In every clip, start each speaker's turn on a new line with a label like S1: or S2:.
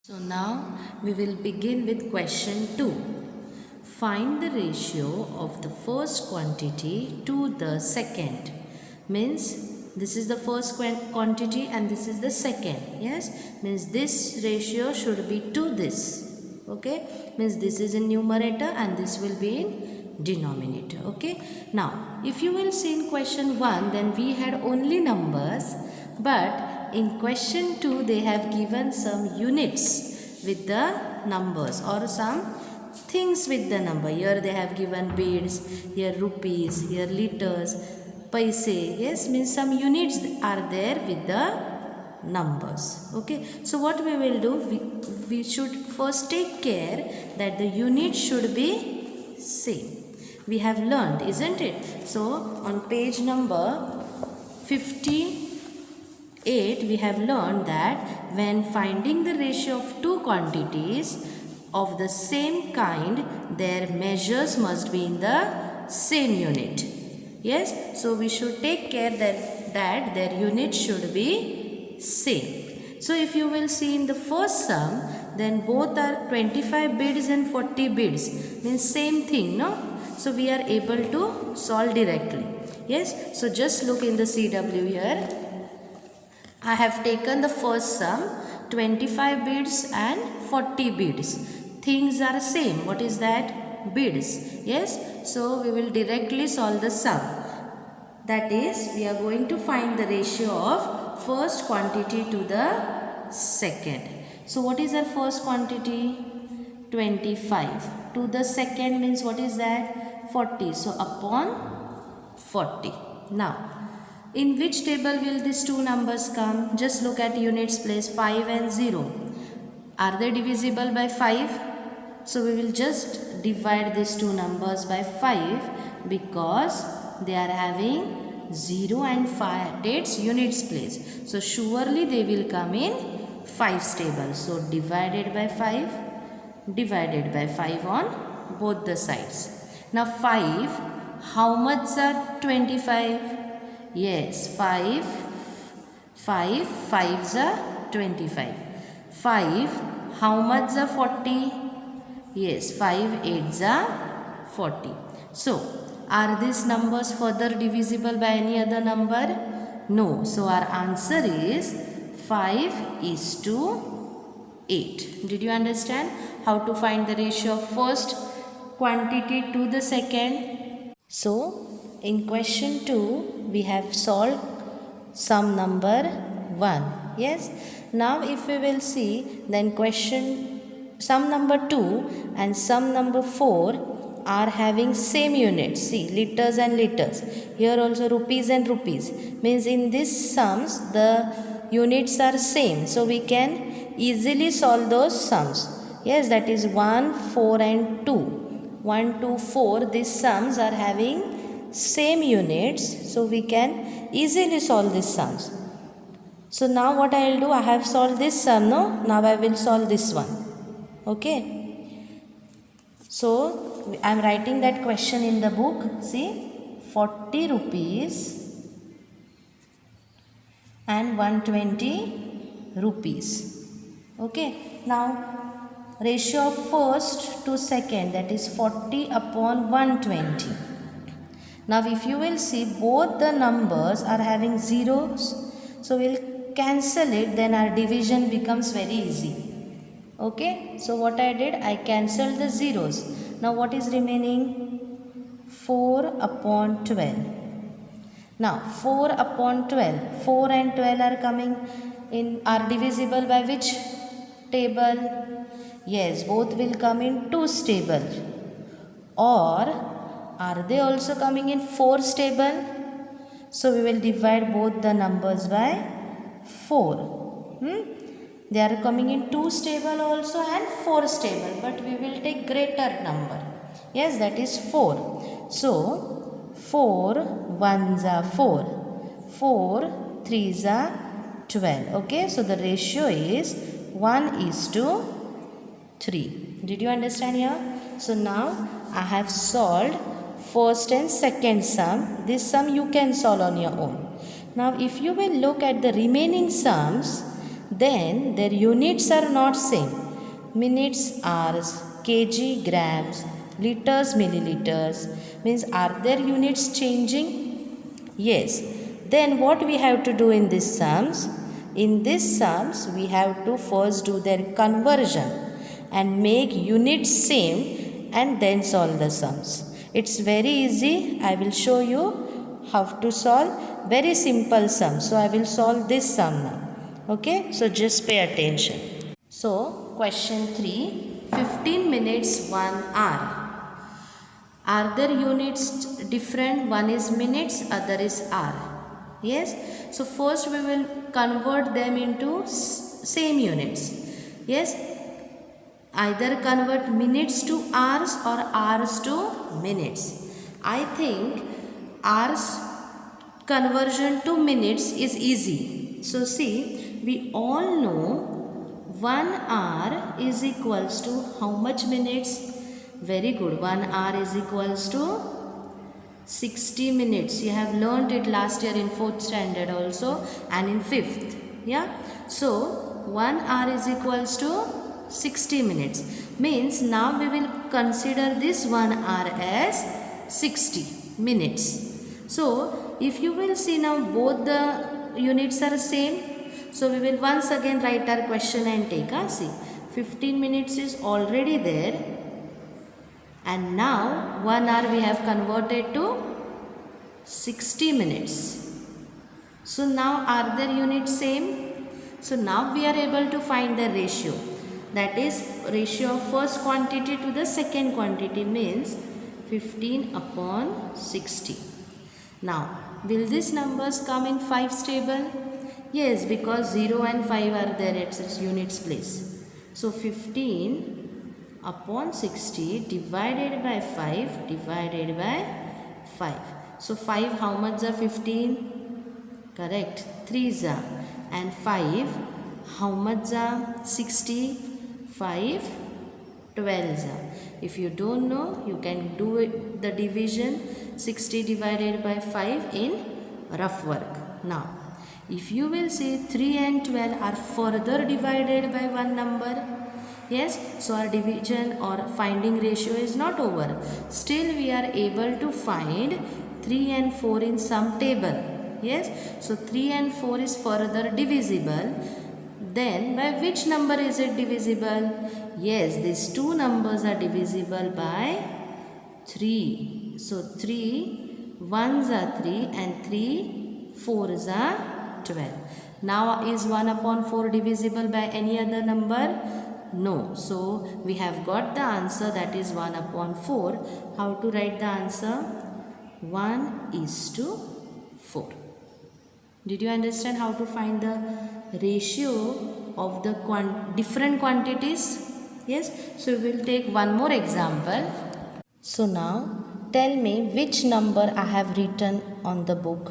S1: So now we will begin with question 2. Find the ratio of the first quantity to the second. Means this is the first quantity and this is the second. Yes, means this ratio should be to this. Okay, means this is in numerator and this will be in denominator. Okay, now if you will see in question 1, then we had only numbers, but in question 2 they have given some units with the numbers or some things with the number. Here they have given beads, here rupees, here liters, paise. Yes, means some units are there with the numbers. Okay, so what we will do, we should first take care that the unit should be same. We have learned, isn't it? So on page number 58 we have learned that when finding the ratio of two quantities of the same kind, their measures must be in the same unit. Yes, so we should take care that their unit should be same. So if you will see in the first sum, then both are 25 beads and 40 beads, means same thing, no? So we are able to solve directly. Yes, so just look in the CW here. I have taken the first sum, 25 beads and 40 beads. Things are same. What is that? Beads. Yes, so we will directly solve the sum. That is, we are going to find the ratio of first quantity to the second. So what is our first quantity? 25. To the second means what is that? 40. So upon 40. Now, in which table will these two numbers come? Just look at units place, 5 and 0. Are they divisible by 5? So we will just divide these two numbers by 5 because they are having 0 and 5 at its units place. So surely they will come in 5's table. So divided by 5 on both the sides. Now 5, how much are 25? Yes, 5 5s are 25. 5, how much are 40? Yes, 5 8s are 40. So, are these numbers further divisible by any other number? No. So, our answer is 5 is to 8. Did you understand how to find the ratio of first quantity to the second? So, in question 2, we have solved sum number 1. Yes. Now, if we will see, then sum number 2 and sum number 4 are having same units. See, liters and liters. Here also rupees and rupees. Means in these sums, the units are same. So, we can easily solve those sums. Yes, that is 1, 4 and 2. 1, 2, 4, these sums are having same units, so we can easily solve these sums. So now what I will do, I have solved this sum, no? Now I will solve this one. Okay. So I am writing that question in the book. See, 40 rupees and 120 rupees. Okay. Now ratio of first to second, that is 40 upon 120. Now if you will see, both the numbers are having zeros. So we will cancel it, then our division becomes very easy. Okay. So what I did, I cancelled the zeros. Now what is remaining? 4 upon 12. Now 4 upon 12. 4 and 12 are coming in, are divisible by which table? Yes, both will come in 2's table. Or are they also coming in 4's table? So we will divide both the numbers by 4. They are coming in 2's table also and 4's table, but we will take greater number. Yes, that is 4. So 4 1s are 4. 4 3s are 12. Okay, so the ratio is 1 is to 3. Did you understand here? So now I have solved first and second sum. This sum you can solve on your own. Now if you will look at the remaining sums, then their units are not same. Minutes, hours, kg, grams, liters, milliliters. Means are their units changing? Yes. Then what we have to do in these sums? In these sums we have to first do their conversion and make units same and then solve the sums. It's very easy. I will show you how to solve very simple sum. So I will solve this sum now. Okay, so just pay attention. So question 3, 15 minutes 1 hour. Are their units different? One is minutes, other is hour. Yes, so first we will convert them into same units. Yes, either convert minutes to hours or hours to minutes. I think hours conversion to minutes is easy. So see, we all know 1 hour is equals to how much minutes? Very good. 1 hour is equals to 60 minutes. You have learned it last year in 4th standard also and in 5th. Yeah. So 1 hour is equals to 60 minutes. Means now we will consider this 1 hour as 60 minutes. So if you will see now both the units are same. So we will once again write our question and take. See, 15 minutes is already there. And now 1 hour we have converted to 60 minutes. So now are their units same? So now we are able to find the ratio. That is ratio of first quantity to the second quantity means 15 upon 60. Now will these numbers come in 5's table? Yes, because 0 and 5 are there at its units place. So 15 upon 60 divided by 5 divided by 5. So 5 how much are 15? Correct. 3s are. And 5 how much are 60? 5 12s are. If you don't know, you can do it, the division 60 divided by 5 in rough work. Now if you will see 3 and 12 are further divided by one number. Yes, so our division or finding ratio is not over. Still we are able to find 3 and 4 in some table. Yes, so 3 and 4 is further divisible. Then by which number is it divisible? Yes, these two numbers are divisible by 3. So 3 1s are 3 and 3 4s are 12. Now is 1 upon 4 divisible by any other number? No. So we have got the answer, that is 1 upon 4. How to write the answer? 1:4. Did you understand how to find the ratio of the different quantities? Yes. So we will take one more example. So now tell me which number I have written on the book.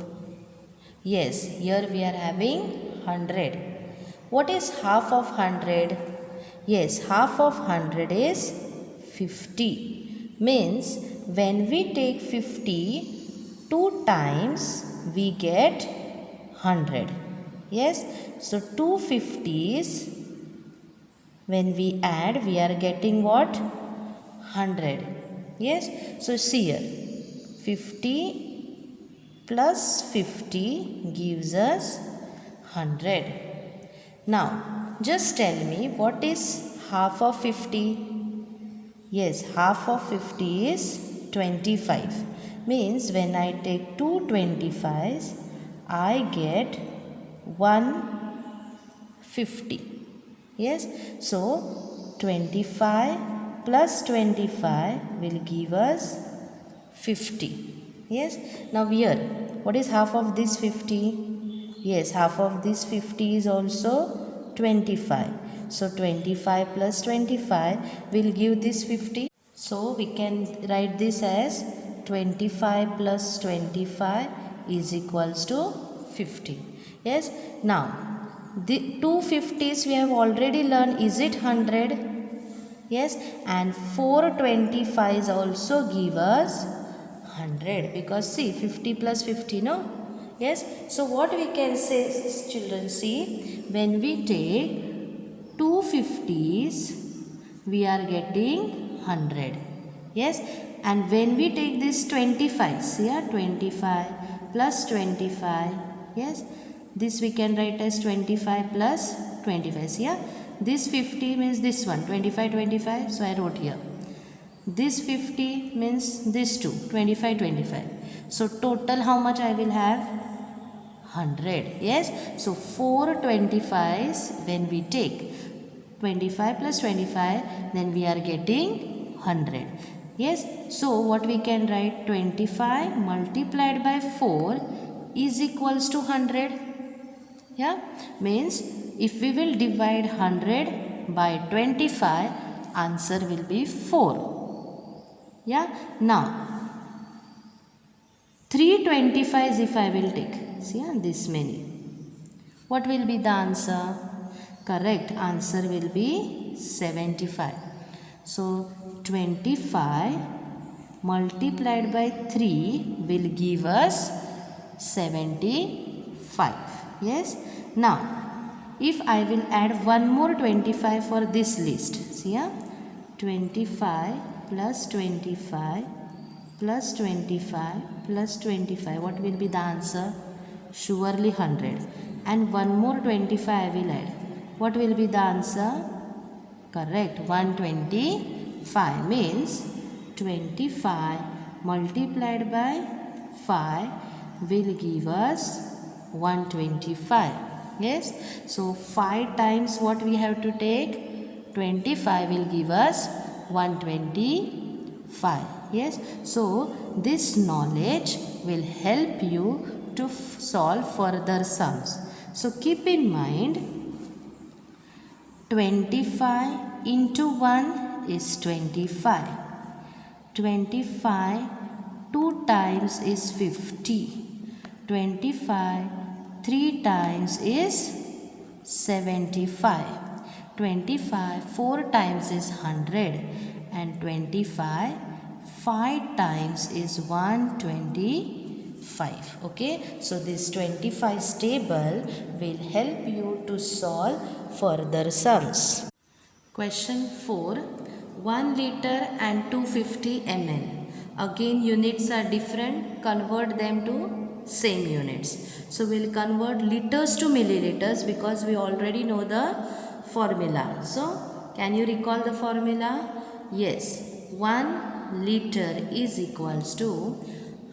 S1: Yes, here we are having 100. What is half of 100? Yes, half of 100 is 50. Means when we take 50 2 times we get 100. Yes, so 2 50s when we add we are getting what? 100. Yes, so see here 50 plus 50 gives us 100. Now just tell me what is half of 50? Yes, half of 50 is 25. Means when I take 2 25s, I get 150. Yes, so 25 plus 25 will give us 50. Yes, now here, what is half of this 50? Yes, half of this 50 is also 25. So 25 plus 25 will give this 50. So we can write this as 25 plus 25 is equals to 50. Yes, now the 2 50s we have already learned, is it 100? Yes, and 4 25s also give us 100 because see 50 plus 50, no? Yes, so what we can say, children, see when we take 2 50s, we are getting 100. Yes, and when we take this 25, see here, 25 plus 25, yes, this we can write as 25 plus 25. See here, this 50 means this one, 25, 25, so I wrote here. This 50 means this two, 25, 25. So total how much I will have? 100. Yes, so 4 25s when we take 25 plus 25, then we are getting 100. Yes, so what we can write? 25 multiplied by 4 is equals to 100. Yeah, means if we will divide 100 by 25, answer will be 4. Yeah, now 325s if I will take, see this many, what will be the answer? Correct answer will be 75. So 25 multiplied by 3 will give us 75. Yes, now if I will add one more 25 for this list, see 25 plus 25 plus 25 plus 25, what will be the answer? Surely 100. And one more 25 I will add, what will be the answer? Correct, 125, means 25 multiplied by 5 will give us 125. Yes, so 5 times what we have to take? 25 will give us 125. Yes, so this knowledge will help you to solve further sums. So keep in mind, 25 into 1 is 25. 25 2 times is 50. 25 3 times is 75. 25 4 times is 100. And 25 5 times is 125. Okay, so this 25's table will help you to solve further sums. Question 4. 1 liter and 250 ml. Again units are different. Convert them to same units. So we'll convert liters to milliliters because we already know the formula. So can you recall the formula? Yes. 1 liter is equals to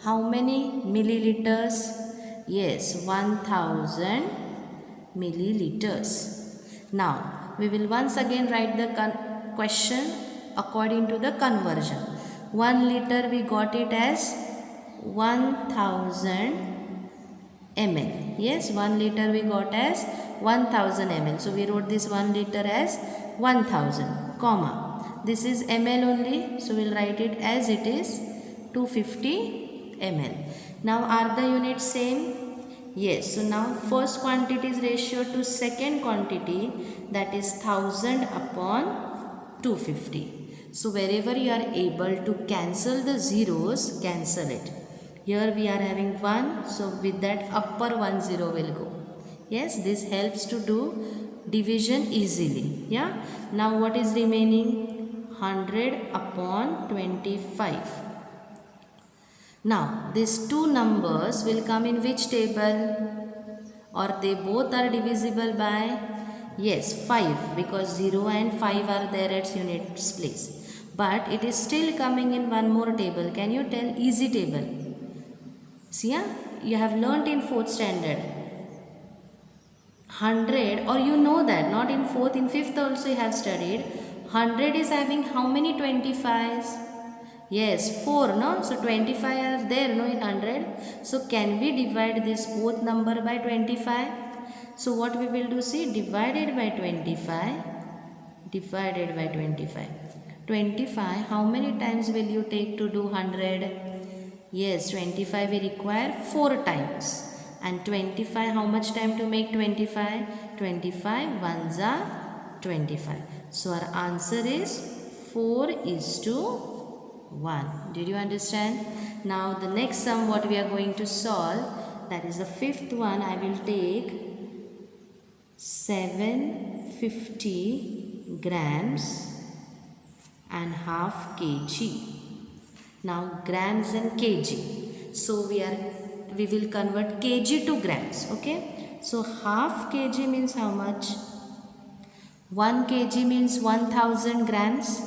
S1: how many milliliters? Yes, 1000 milliliters. Now we will once again write the question according to the conversion. 1 liter we got it as 1000 ml. Yes, 1 liter we got as 1000 ml. So we wrote this 1 liter as 1000, comma. This is ml only, so we'll write it as it is 250 ml. Now are the units same? Yes, so now first quantity is ratio to second quantity, that is 1000 upon 250. So wherever you are able to cancel the zeros, cancel it. Here we are having 1, so with that upper 1 0 will go. Yes, this helps to do division easily. Yeah. Now what is remaining? 100 upon 25. Now these two numbers will come in which table? Or they both are divisible by? Yes, 5, because 0 and 5 are there at units place. But it is still coming in one more table. Can you tell? Easy table. See, you have learnt in 4th standard. 100, or you know that, not in 4th, in 5th also you have studied. 100 is having how many 25s? Yes, 4, no? So 25 are there, no, in 100. So can we divide this both number by 25? So what we will do, see, divided by 25, divided by 25. 25, how many times will you take to do 100? Yes, 25 we require 4 times. And 25, how much time to make 25? 25 ones are 25. So our answer is 4:1. Did you understand? Now the next sum what we are going to solve, that is the 5th one. I will take 750 grams and half kg. Now grams and kg. So we will convert kg to grams. Okay. So half kg means how much? 1 kg means 1000 grams.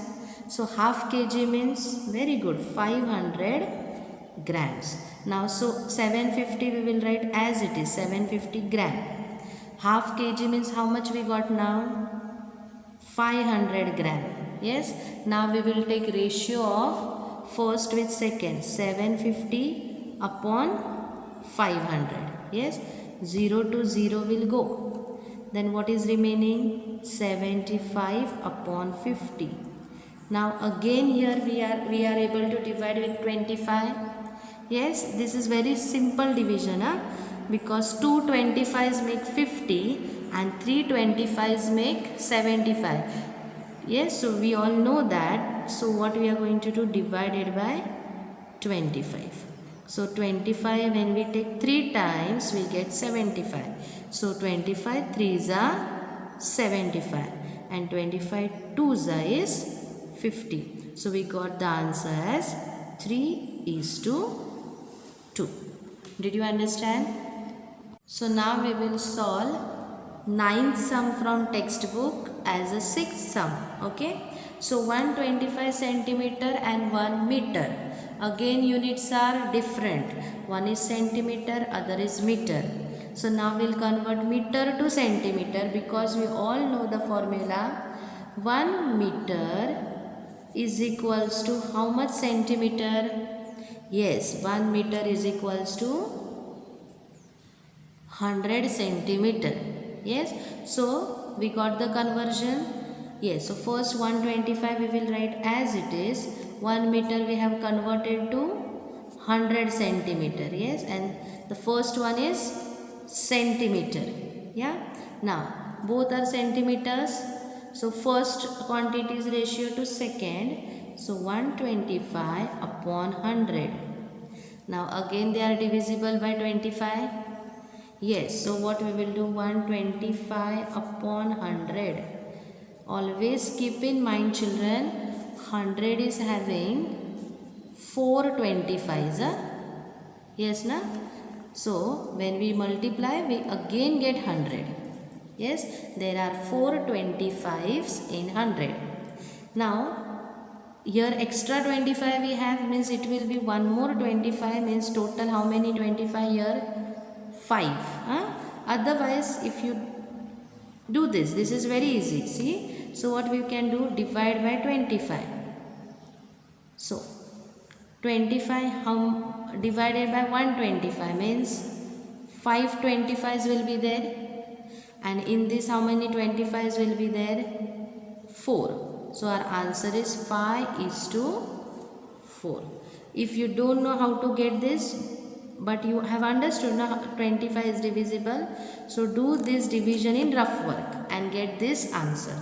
S1: So half kg means, very good, 500 grams. Now so 750 we will write as it is, 750 gram. Half kg means how much we got now? 500 gram. Yes. Now we will take ratio of first with second, 750 upon 500. Yes. 0 to 0 will go. Then what is remaining? 75 upon 50. Now again here we are able to divide with 25. Yes, this is very simple division, because 2 25s make 50 and 3 25s make 75. Yes, so we all know that. So what we are going to do? Divided by 25. So 25, when we take 3 times, we get 75. So 25 3s are 75 and 25 2s are is 50. So we got the answer as 3:2. Did you understand? So now we will solve 9th sum from textbook as a 6th sum. Okay. So 125 centimeter and 1 meter. Again units are different. One is centimeter, other is meter. So now we'll convert meter to centimeter, because we all know the formula. 1 meter is equals to how much centimeter? Yes, 1 meter is equals to 100 centimeter. Yes, so we got the conversion. Yes, so first 125 we will write as it is. 1 meter we have converted to 100 centimeter. Yes, and the first one is centimeter. Yeah, now both are centimeters. So first quantity is ratio to second. So 125 upon 100. Now again they are divisible by 25. Yes, so what we will do? 125 upon 100. Always keep in mind, children, 100 is having 4 25s. Yes, na? So when we multiply, we again get 100. Yes, there are 4 25s in 100. Now here extra 25 we have, means it will be one more 25, means total how many 25 here? 5. Otherwise if you do this is very easy. See, so what we can do? Divide by 25. So 25 how divided by 125 means 5 25s will be there, and in this how many 25s will be there? 4. So our answer is 5:4. If you don't know how to get this, but you have understood now 25 is divisible, so do this division in rough work and get this answer.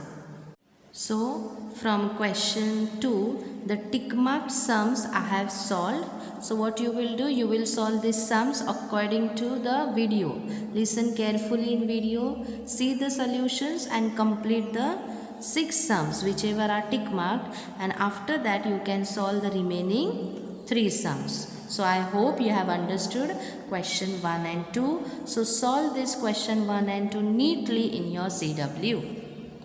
S1: So from question 2, the tick marked sums I have solved. So what you will do? You will solve these sums according to the video. Listen carefully in video, see the solutions and complete the 6 sums whichever are tick marked, and after that you can solve the remaining 3 sums. So I hope you have understood question 1 and 2. So solve this question 1 and 2 neatly in your CW.